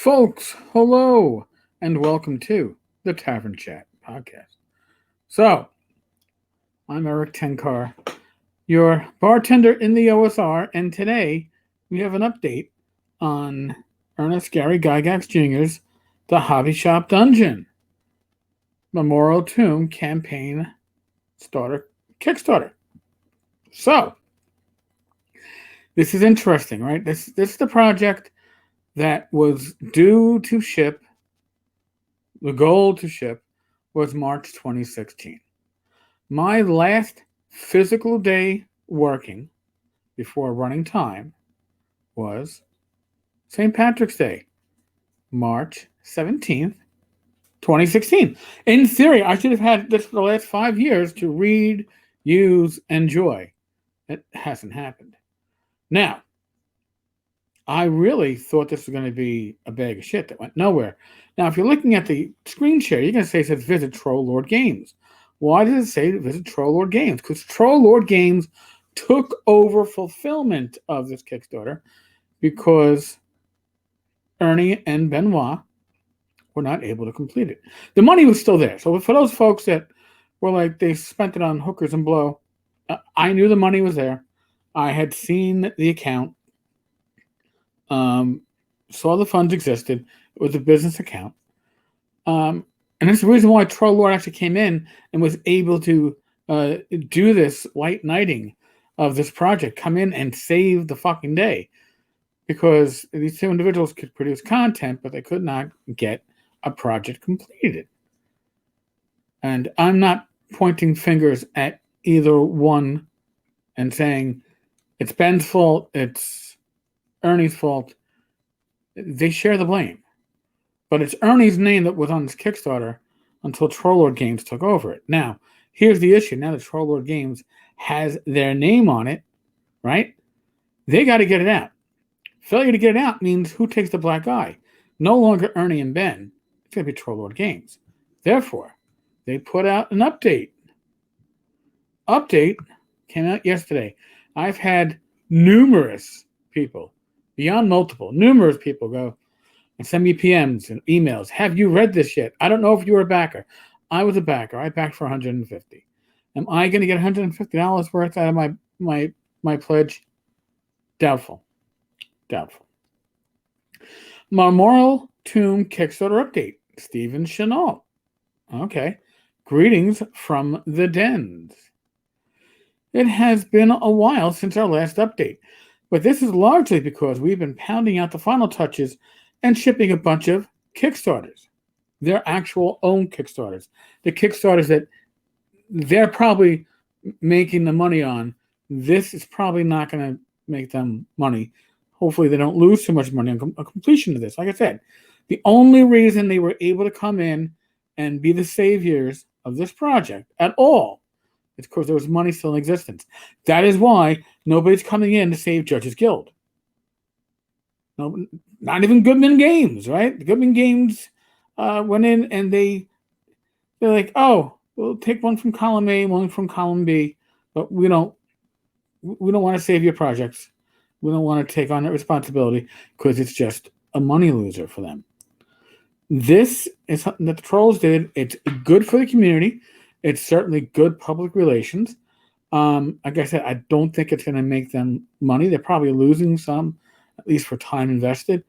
Folks, hello, and welcome to the Tavern Chat podcast. So, I'm Eric Tenkar, your bartender in the OSR, and today we have an update on Ernest Gary Gygax Jr.'s The Hobby Shop Dungeon Marmoreal Tomb Campaign Starter Kickstarter. So, this is interesting, right? This is the project that was due to ship. The goal to ship was March 2016. My last physical day working before running time was St. Patrick's Day, March 17th, 2016. In theory, I should have had this for the last 5 years to read, use, enjoy. It hasn't happened. Now, I really thought this was going to be a bag of shit that went nowhere. Now, if you're looking at the screen share, you're going to say it says Visit Troll Lord Games. Why does it say Visit Troll Lord Games? Because Troll Lord Games took over fulfillment of this Kickstarter because Ernie and Benoit were not able to complete it. The money was still there. So for those folks that were like, they spent it on hookers and blow, I knew the money was there. I had seen the account. Saw the funds existed. It was a business account. And that's the reason why Troll Lord actually came in and was able to do this white knighting of this project, come in and save the fucking day. Because these two individuals could produce content, but they could not get a project completed. And I'm not pointing fingers at either one and saying it's Ben's fault, it's Ernie's fault. They share the blame. But it's Ernie's name that was on this Kickstarter until Troll Lord Games took over it. Now, here's the issue. Now that Troll Lord Games has their name on it, right? They got to get it out. Failure to get it out means who takes the black eye? No longer Ernie and Ben. It's going to be Troll Lord Games. Therefore, they put out an update. Update came out yesterday. I've had numerous people, beyond multiple, numerous people go and send me PMs and emails. Have you read this yet? I don't know if you were a backer. I was a backer. I backed for $150. Am I going to get $150 worth out of my pledge? Doubtful. Marmoreal Tomb Kickstarter update. Stephen Chenault. Okay. Greetings from the dens. It has been a while since our last update, but this is largely because we've been pounding out the final touches and shipping a bunch of Kickstarters. Their actual own Kickstarters. The Kickstarters that they're probably making the money on. This is probably not going to make them money. Hopefully they don't lose too much money on completion of this. Like I said, the only reason they were able to come in and be the saviors of this project at all is because there was money still in existence. That is why nobody's coming in to save Judges Guild. No, not even Goodman Games, right? The Goodman Games went in and they're like, oh, we'll take one from column A, one from column B, but we don't want to save your projects. We don't want to take on that responsibility because it's just a money loser for them. This is something that the trolls did. It's good for the community. It's certainly good public relations. Like I said, I don't think it's going to make them money. They're probably losing some, at least for time invested.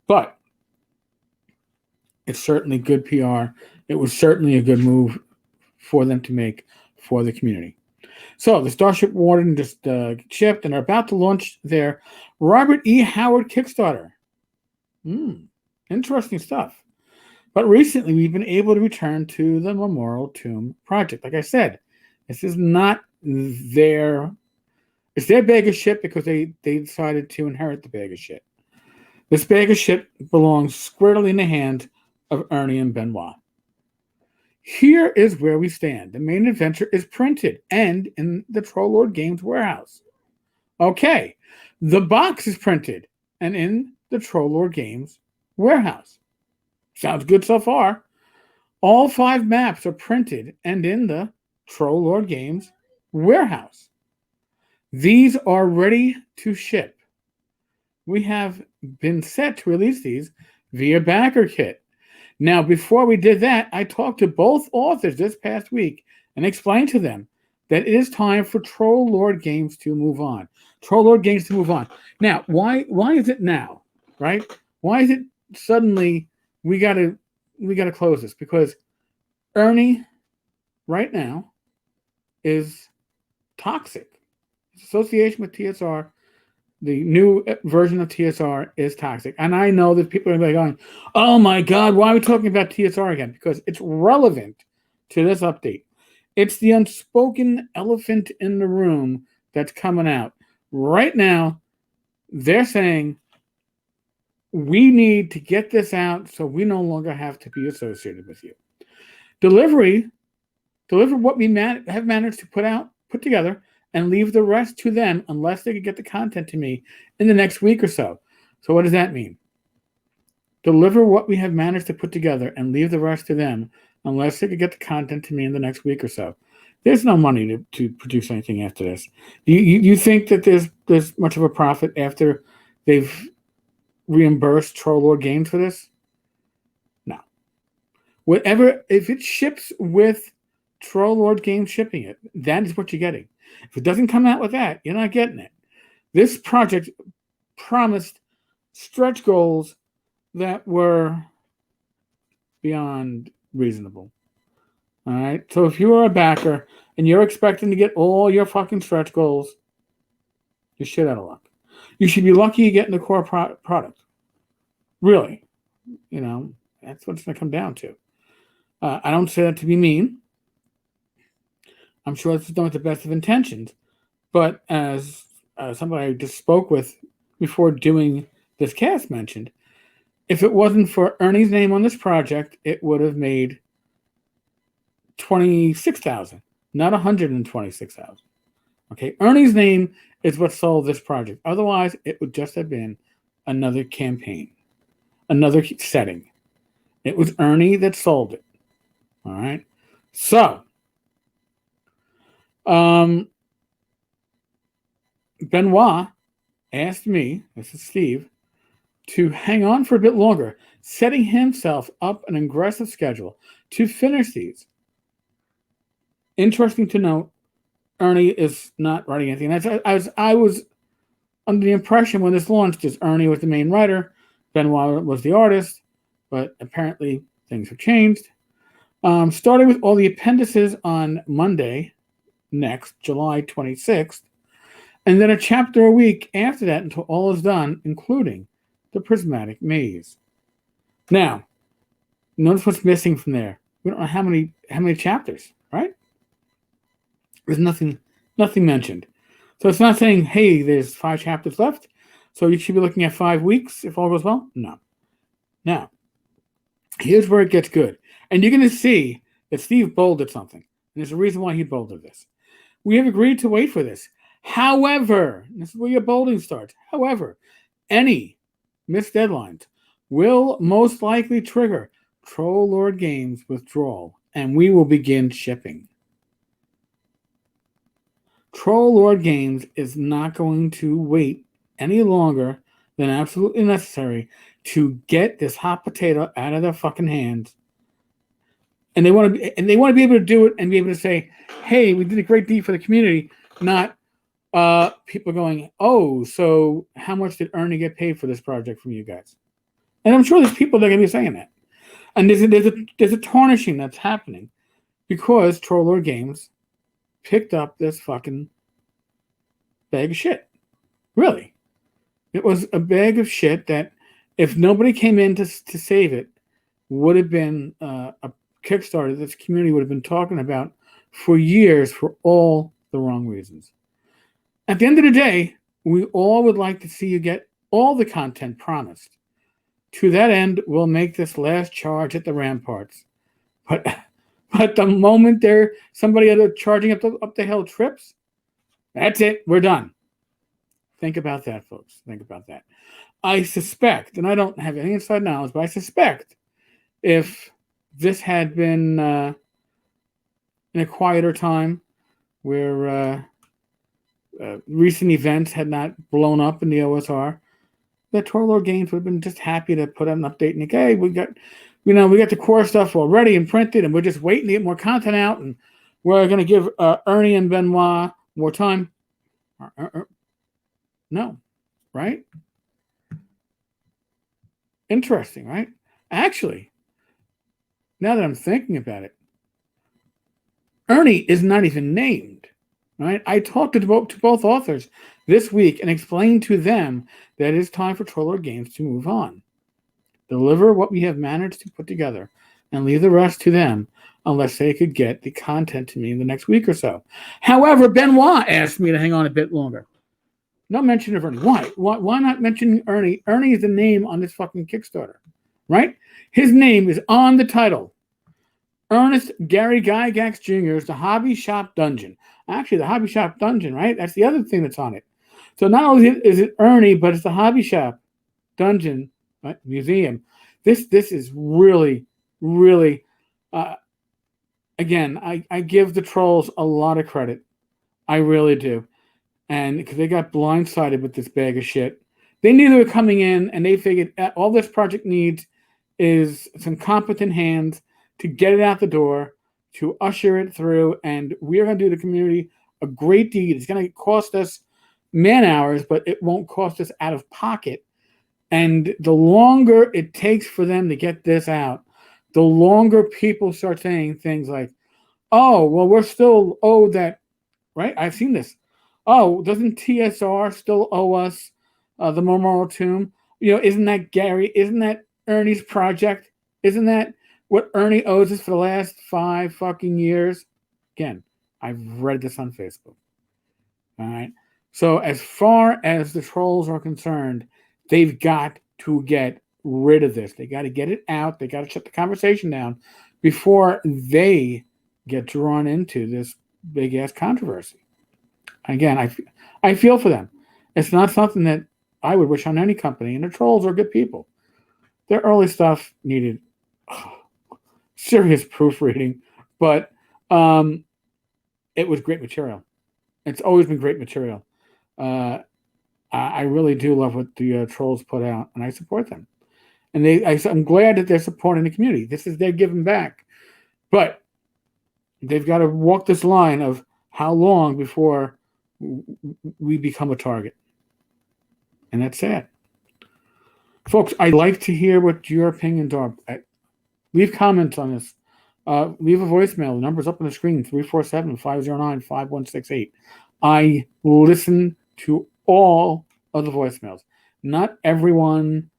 But it's certainly good PR. It was certainly a good move for them to make for the community. So the Starship Warden just shipped and are about to launch their Robert E. Howard Kickstarter. Interesting stuff. But recently we've been able to return to the Marmoreal Tomb project. Like I said, this is not it's their bag of shit because they decided to inherit the bag of shit. This bag of shit belongs squarely in the hands of Ernie and Benoit. Here is where we stand. The main adventure is printed and in the Troll Lord Games warehouse. Okay, the box is printed and in the Troll Lord Games warehouse. Sounds good so far. All 5 maps are printed and in the Troll Lord Games warehouse. These are ready to ship. We have been set to release these via backer kit. Now, before we did that, I talked to both authors this past week and explained to them that it is time for Troll Lord Games to move on. Troll Lord Games to move on. Now, why is it now? Right? Why is it suddenly we gotta close this? Because Ernie right now is toxic. His association with TSR, the new version of TSR, is toxic. And I know that people are going, oh my God, why are we talking about TSR again? Because it's relevant to this update. It's the unspoken elephant in the room that's coming out. Right now, they're saying we need to get this out so we no longer have to be associated with you. Deliver what we have managed to put together, and leave the rest to them unless they can get the content to me in the next week or so. So what does that mean? Deliver what we have managed to put together and leave the rest to them unless they can get the content to me in the next week or so. There's no money to produce anything after this. You think that there's much of a profit after they've reimbursed Troll Lord Games for this? No. Whatever, if it ships with Troll Lord Games shipping it, that is what you're getting. If it doesn't come out with that, you're not getting it. This project promised stretch goals that were beyond reasonable. All right? So if you are a backer and you're expecting to get all your fucking stretch goals, you're shit out of luck. You should be lucky you get in the core product. Really. You know, that's what it's going to come down to. I don't say that to be mean. I'm sure it's done with the best of intentions. But as somebody I just spoke with before doing this cast mentioned, if it wasn't for Ernie's name on this project, it would have made $26,000, not $126,000. Okay, Ernie's name is what sold this project. Otherwise, it would just have been another campaign, another setting. It was Ernie that sold it. All right. So, Benoit asked me, this is Steve, to hang on for a bit longer, setting himself up an aggressive schedule to finish these. Interesting to note, Ernie is not writing anything. I was under the impression when this launched is Ernie was the main writer, Benoit was the artist, but apparently things have changed. Starting with all the appendices on Monday, next, July 26th, and then a chapter a week after that until all is done, including the prismatic maze. Now, notice what's missing from there. We don't know how many chapters, right? There's nothing mentioned. So it's not saying, hey, there's 5 chapters left, so you should be looking at 5 weeks if all goes well. No. Now, here's where it gets good. And you're going to see that Steve bolded something. And there's a reason why he bolded this. We have agreed to wait for this. However, this is where your bolding starts. However, any missed deadlines will most likely trigger Troll Lord Games withdrawal, and we will begin shipping. Troll Lord Games is not going to wait any longer than absolutely necessary to get this hot potato out of their fucking hands. And they want to be able to do it and be able to say, hey, we did a great deed for the community, not people going, oh, so how much did Ernie get paid for this project from you guys? And I'm sure there's people that are going to be saying that. And there's a tarnishing that's happening because Troll Lord Games picked up this fucking bag of shit. Really. It was a bag of shit that if nobody came in to save it, would have been a Kickstarter that this community would have been talking about for years for all the wrong reasons. At the end of the day, we all would like to see you get all the content promised. To that end, we'll make this last charge at the ramparts. But the moment there's somebody charging up the hill trips, that's it. We're done. Think about that, folks. Think about that. I suspect, and I don't have any inside knowledge, but I suspect if this had been in a quieter time where recent events had not blown up in the OSR, that Torlord Games would have been just happy to put out an update and like, hey, we got the core stuff already and printed, and we're just waiting to get more content out, and we're going to give Ernie and Benoit more time. No, right? Interesting, right? Actually, now that I'm thinking about it, Ernie is not even named. Right? I talked to both authors this week and explained to them that it is time for Torlord Games to move on. Deliver what we have managed to put together and leave the rest to them unless they could get the content to me in the next week or so. However, Benoit asked me to hang on a bit longer. No mention of Ernie. Why? Why not mention Ernie? Ernie is the name on this fucking Kickstarter, right? His name is on the title. Ernest Gary Gygax Jr. is the Hobby Shop Dungeon. Actually, the Hobby Shop Dungeon, right? That's the other thing that's on it. So not only is it Ernie, but it's the Hobby Shop Dungeon, right? Museum. This is really, really, again, I give the trolls a lot of credit. I really do. And because they got blindsided with this bag of shit. They knew they were coming in, and they figured all this project needs is some competent hands to get it out the door, to usher it through, and we're going to do the community a great deed. It's going to cost us man hours, but it won't cost us out of pocket. And the longer it takes for them to get this out, the longer people start saying things like, oh, well, we're still owed that, right? I've seen this. Oh, doesn't TSR still owe us the Marmoreal Tomb? Isn't that Ernie's project? Isn't that what Ernie owes us for the last 5 fucking years? Again, I've read this on Facebook. All right. So as far as the trolls are concerned, they've got to get rid of this. They got to get it out. They got to shut the conversation down before they get drawn into this big ass controversy. Again, I feel for them. It's not something that I would wish on any company. And the trolls are good people. Their early stuff needed serious proofreading, but it was great material. It's always been great material. I really do love what the trolls put out, and I support them. And I'm glad that they're supporting the community. This is their giving back. But they've got to walk this line of how long before we become a target. And that's sad. Folks, I'd like to hear what your opinions are. Leave comments on this. Leave a voicemail. The number's up on the screen, 347-509-5168. I listen to all of the voicemails. Not everyone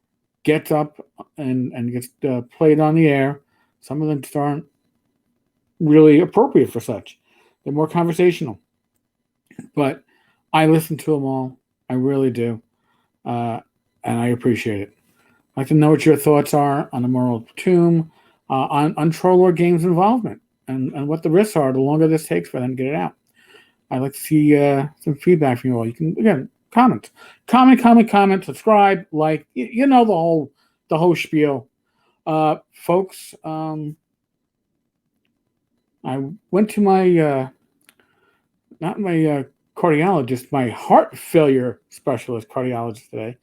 gets up and gets played on the air. Some of them aren't really appropriate for such. They're more conversational. But I listen to them all. I really do. And I appreciate it. I'd like to know what your thoughts are on the Marmoreal Tomb, on Torlord Games' involvement, and what the risks are the longer this takes for them to get it out. I'd like to see some feedback from you all. You can, again, comment, subscribe, like, the whole spiel. Folks, I went to my, not my cardiologist, my heart failure specialist cardiologist today,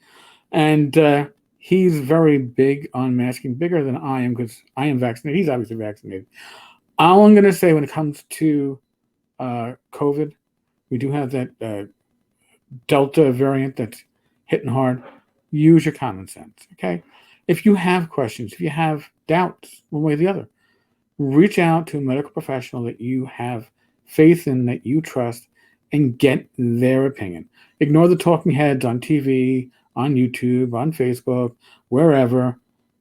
and he's very big on masking, bigger than I am because I am vaccinated. He's obviously vaccinated. All I'm going to say when it comes to COVID, we do have that Delta variant that's hitting hard. Use your common sense, okay? If you have questions, if you have doubts, one way or the other, reach out to a medical professional that you have faith in, that you trust, and get their opinion. Ignore the talking heads on TV, on YouTube, on Facebook, wherever.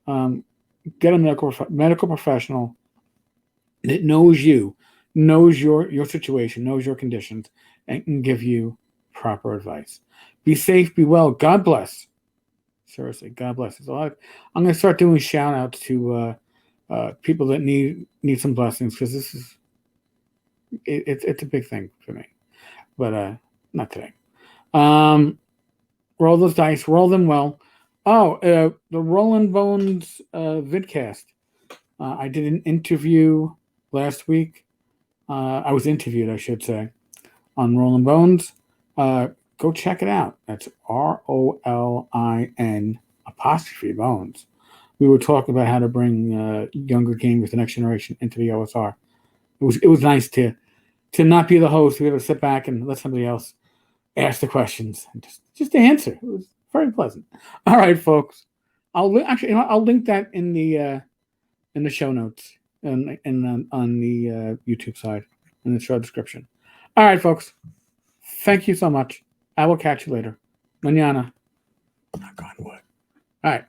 Get a medical professional that knows you, knows your situation, knows your conditions, and can give you proper advice. Be safe, be well. God bless. Seriously, God bless. So I'm going to start doing shout outs to people that need some blessings, because this is it's a big thing for me. But not today. Roll those dice, roll them well. Oh, the Rollin Bones vidcast. I did an interview last week. I was interviewed, I should say, on Rollin Bones. go check it out. That's ROLIN_Bones. We were talking about how to bring younger gamers, the next generation, into the OSR. It was nice to not be the host, to be able to sit back and let somebody else ask the questions and just to answer. It was very pleasant. All right, folks. I'll link that in the show notes and on the YouTube side in the show description. All right, folks. Thank you so much. I will catch you later. Mañana. Knock on wood. All right.